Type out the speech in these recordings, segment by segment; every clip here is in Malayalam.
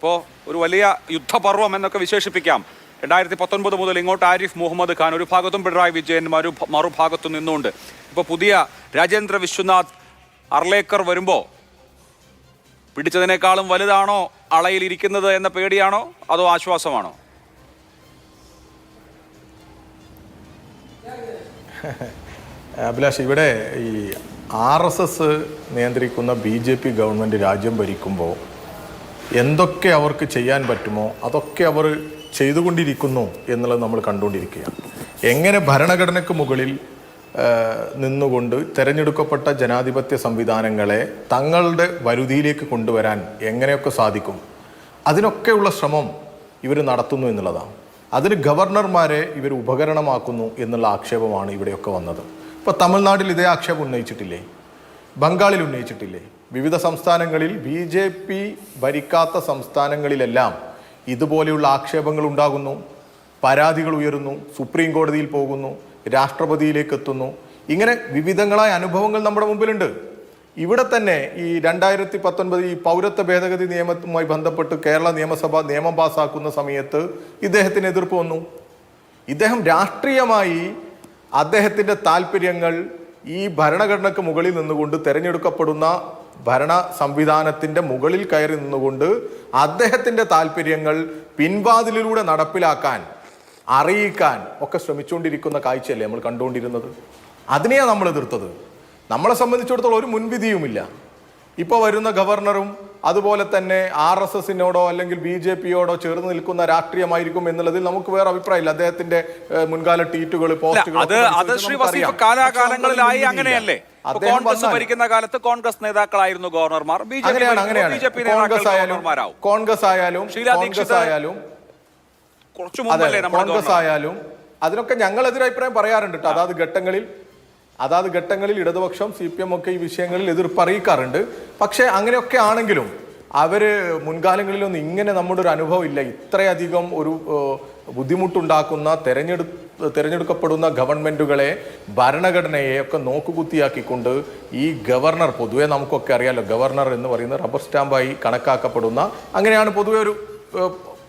ഇപ്പോൾ ഒരു വലിയ യുദ്ധപർവം എന്നൊക്കെ വിശേഷിപ്പിക്കാം. 2019 മുതൽ ഇങ്ങോട്ട് ആരിഫ് മുഹമ്മദ് ഖാൻ ഒരു ഭാഗത്തും പിണറായി വിജയൻ മറുഭാഗത്തു നിന്നുകൊണ്ട് ഇപ്പോൾ പുതിയ രാജേന്ദ്ര വിശ്വനാഥ് അർലേക്കർ വരുമ്പോൾ പിടിച്ചതിനേക്കാളും വലുതാണോ അളയിലിരിക്കുന്നത് എന്ന പേടിയാണോ അതോ ആശ്വാസമാണോ? അഭിലാഷ്, ഇവിടെ ഈ RSS നിയന്ത്രിക്കുന്ന BJP ഗവൺമെൻറ് രാജ്യം ഭരിക്കുമ്പോൾ എന്തൊക്കെ അവർക്ക് ചെയ്യാൻ പറ്റുമോ അതൊക്കെ അവർ ചെയ്തുകൊണ്ടിരിക്കുന്നു എന്നുള്ളത് നമ്മൾ കണ്ടുകൊണ്ടിരിക്കുകയാണ്. എങ്ങനെ ഭരണഘടനയ്ക്ക് മുകളിൽ നിന്നുകൊണ്ട് തിരഞ്ഞെടുക്കപ്പെട്ട ജനാധിപത്യ സംവിധാനങ്ങളെ തങ്ങളുടെ വരുതിയിലേക്ക് കൊണ്ടുവരാൻ എങ്ങനെയൊക്കെ സാധിക്കും, അതിനൊക്കെയുള്ള ശ്രമം ഇവർ നടത്തുന്നു എന്നുള്ളതാണ്. അതിന് ഗവർണർമാരെ ഇവർ ഉപകരണമാക്കുന്നു എന്നുള്ള ആക്ഷേപമാണ് ഇവിടെയൊക്കെ വന്നത്. ഇപ്പോൾ തമിഴ്നാട്ടിൽ ഇതേ ആക്ഷേപം ഉന്നയിച്ചിട്ടില്ലേ? ബംഗാളിൽ ഉന്നയിച്ചിട്ടില്ലേ? വിവിധ സംസ്ഥാനങ്ങളിൽ BJP ഭരിക്കാത്ത സംസ്ഥാനങ്ങളിലെല്ലാം ഇതുപോലെയുള്ള ആക്ഷേപങ്ങൾ ഉണ്ടാകുന്നു, പരാതികൾ ഉയരുന്നു, സുപ്രീം കോടതിയിൽ പോകുന്നു, രാഷ്ട്രപതിയിലേക്ക് എത്തുന്നു. ഇങ്ങനെ വിവിധങ്ങളായ അനുഭവങ്ങൾ നമ്മുടെ മുമ്പിലുണ്ട്. ഇവിടെ തന്നെ ഈ 2019 ഈ പൗരത്വ ഭേദഗതി നിയമവുമായി ബന്ധപ്പെട്ട് കേരള നിയമസഭ നിയമം പാസ്സാക്കുന്ന സമയത്ത് ഇദ്ദേഹത്തിന് എതിർപ്പ് വന്നു. ഇദ്ദേഹം രാഷ്ട്രീയമായി അദ്ദേഹത്തിൻ്റെ താല്പര്യങ്ങൾ ഈ ഭരണഘടനയ്ക്ക് മുകളിൽ നിന്നുകൊണ്ട് തിരഞ്ഞെടുക്കപ്പെടുന്ന ഭരണ സംവിധാനത്തിൻ്റെ മുകളിൽ കയറി നിന്നുകൊണ്ട് അദ്ദേഹത്തിൻ്റെ താല്പര്യങ്ങൾ പിൻവാതിലിലൂടെ നടപ്പിലാക്കാൻ അറിയിക്കാൻ ഒക്കെ ശ്രമിച്ചുകൊണ്ടിരിക്കുന്ന കാഴ്ചയല്ലേ നമ്മൾ കണ്ടുകൊണ്ടിരുന്നത്? അതിനെയാണ് നമ്മൾ എതിർത്തത്. നമ്മളെ സംബന്ധിച്ചിടത്തോളം ഒരു മുൻവിധിയുമില്ല. ഇപ്പോൾ വരുന്ന ഗവർണറും അതുപോലെ തന്നെ RSSനോടോ അല്ലെങ്കിൽ BJPയോടോ ചേർന്ന് നിൽക്കുന്ന രാഷ്ട്രീയമായിരിക്കും എന്നുള്ളതിൽ നമുക്ക് വേറെ അഭിപ്രായമില്ല. അദ്ദേഹത്തിന്റെ മുൻകാല ട്വീറ്റുകൾ, പോസ്റ്റുകൾ കാലാകാലങ്ങളിലായി അങ്ങനെയല്ലേ? കോൺഗ്രസ് ഭരിക്കുന്ന കാലത്ത് കോൺഗ്രസ് നേതാക്കളായിരുന്നു ഗവർണർമാർ. കോൺഗ്രസ് ആയാലും അതിനൊക്കെ ഞങ്ങൾ എതിരഭിപ്രായം പറയാറുണ്ട് കേട്ടോ. അതാത് ഘട്ടങ്ങളിൽ ഇടതുപക്ഷം CPM ഒക്കെ ഈ വിഷയങ്ങളിൽ എതിർപ്പ് അറിയിക്കാറുണ്ട്. പക്ഷേ അങ്ങനെയൊക്കെ ആണെങ്കിലും അവർ മുൻകാലങ്ങളിലൊന്നും ഇങ്ങനെ നമ്മുടെ ഒരു അനുഭവം ഇല്ല. ഇത്രയധികം ഒരു ബുദ്ധിമുട്ടുണ്ടാക്കുന്ന തിരഞ്ഞെടുക്കപ്പെടുന്ന ഗവൺമെൻറ്റുകളെ, ഭരണഘടനയെ ഒക്കെ നോക്കുകുത്തിയാക്കിക്കൊണ്ട് ഈ ഗവർണർ, പൊതുവെ നമുക്കൊക്കെ അറിയാലോ, ഗവർണർ എന്ന് പറയുന്നത് റബ്ബർ സ്റ്റാമ്പായി കണക്കാക്കപ്പെടുന്ന, അങ്ങനെയാണ് പൊതുവെ ഒരു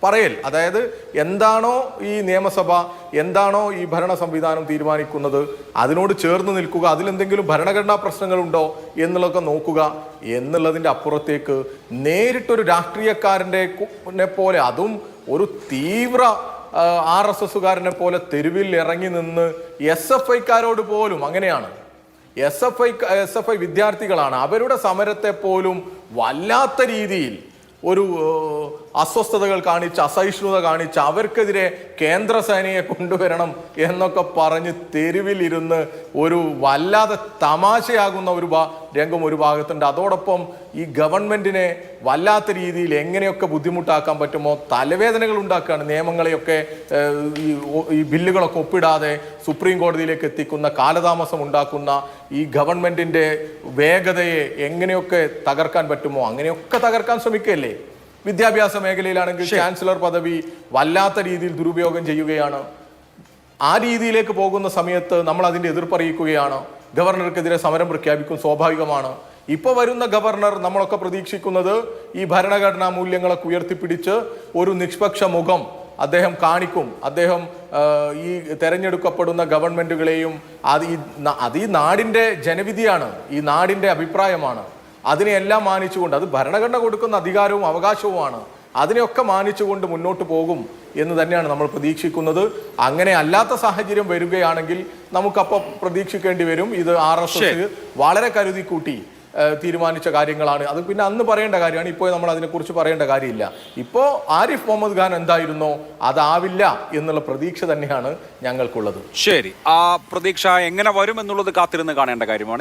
പറയൽ. അതായത് എന്താണോ ഈ നിയമസഭ, എന്താണോ ഈ ഭരണ സംവിധാനം തീരുമാനിക്കുന്നത് അതിനോട് ചേർന്ന് നിൽക്കുക, അതിലെന്തെങ്കിലും ഭരണഘടനാ പ്രശ്നങ്ങളുണ്ടോ എന്നുള്ളതൊക്കെ നോക്കുക എന്നുള്ളതിൻ്റെ അപ്പുറത്തേക്ക് നേരിട്ടൊരു രാഷ്ട്രീയക്കാരനെ പോലെ, അതും ഒരു തീവ്ര RSSകാരനെ പോലെ തെരുവിൽ ഇറങ്ങി നിന്ന് SFIക്കാരോട് പോലും അങ്ങനെയാണ്. SFI വിദ്യാർത്ഥികളാണ്. അവരുടെ സമരത്തെ പോലും വല്ലാത്ത രീതിയിൽ ഒരു അസ്വസ്ഥതകൾ കാണിച്ച്, അസഹിഷ്ണുത കാണിച്ച് അവർക്കെതിരെ കേന്ദ്ര സേനയെ കൊണ്ടുവരണം എന്നൊക്കെ പറഞ്ഞ് തെരുവിലിരുന്ന് ഒരു വല്ലാതെ തമാശയാകുന്ന ഒരു രംഗം ഒരു ഭാഗത്തുണ്ട്. അതോടൊപ്പം ഈ ഗവൺമെൻറ്റിനെ വല്ലാത്ത രീതിയിൽ എങ്ങനെയൊക്കെ ബുദ്ധിമുട്ടാക്കാൻ പറ്റുമോ തലവേദനകൾ ഉണ്ടാക്കുകയാണ്. നിയമങ്ങളെയൊക്കെ ഈ ബില്ലുകളൊക്കെ ഒപ്പിടാതെ സുപ്രീം കോടതിയിലേക്ക് എത്തിക്കുന്ന, കാലതാമസം ഉണ്ടാക്കുന്ന ഈ ഗവൺമെൻറ്റിൻ്റെ വേഗതയെ എങ്ങനെയൊക്കെ തകർക്കാൻ പറ്റുമോ അങ്ങനെയൊക്കെ തകർക്കാൻ ശ്രമിക്കുകയല്ലേ. വിദ്യാഭ്യാസ മേഖലയിലാണെങ്കിൽ ചാൻസലർ പദവി വല്ലാത്ത രീതിയിൽ ദുരുപയോഗം ചെയ്യുകയാണ്. ആ രീതിയിലേക്ക് പോകുന്ന സമയത്ത് നമ്മൾ അതിൻ്റെ എതിർപ്പറിയിക്കുകയാണ്. ഗവർണർക്കെതിരെ സമരം പ്രഖ്യാപിക്കും, സ്വാഭാവികമാണ്. ഇപ്പോൾ വരുന്ന ഗവർണർ നമ്മളൊക്കെ പ്രതീക്ഷിക്കുന്നത് ഈ ഭരണഘടനാ മൂല്യങ്ങളൊക്കെ ഉയർത്തിപ്പിടിച്ച് ഒരു നിഷ്പക്ഷ മുഖം അദ്ദേഹം കാണിക്കും. അദ്ദേഹം ഈ തെരഞ്ഞെടുക്കപ്പെടുന്ന ഗവൺമെൻറ്റുകളെയും അത് ഈ നാടിൻ്റെ ജനവിധിയാണ്, ഈ നാടിൻ്റെ അഭിപ്രായമാണ്. അതിനെയെല്ലാം മാനിച്ചുകൊണ്ട്, അത് ഭരണഘടന കൊടുക്കുന്ന അധികാരവും അവകാശവുമാണ്, അതിനെയൊക്കെ മാനിച്ചുകൊണ്ട് മുന്നോട്ട് പോകും എന്ന് തന്നെയാണ് നമ്മൾ പ്രതീക്ഷിക്കുന്നത്. അങ്ങനെ അല്ലാത്ത സാഹചര്യം വരികയാണെങ്കിൽ നമുക്കപ്പോൾ പ്രതീക്ഷിക്കേണ്ടി വരും ഇത് RSS വളരെ കരുതിക്കൂട്ടി തീരുമാനിച്ച കാര്യങ്ങളാണ്. അത് പിന്നെ അന്ന് പറയേണ്ട കാര്യമാണ്. ഇപ്പോൾ നമ്മൾ അതിനെക്കുറിച്ച് പറയേണ്ട കാര്യമില്ല. ഇപ്പോൾ ആരിഫ് മുഹമ്മദ് ഖാൻ എന്തായിരുന്നോ അതാവില്ല എന്നുള്ള പ്രതീക്ഷ തന്നെയാണ് ഞങ്ങൾക്കുള്ളത്. ശരി, ആ പ്രതീക്ഷ എങ്ങനെ വരും എന്നുള്ളത് കാത്തിരുന്ന് കാണേണ്ട കാര്യമാണ്.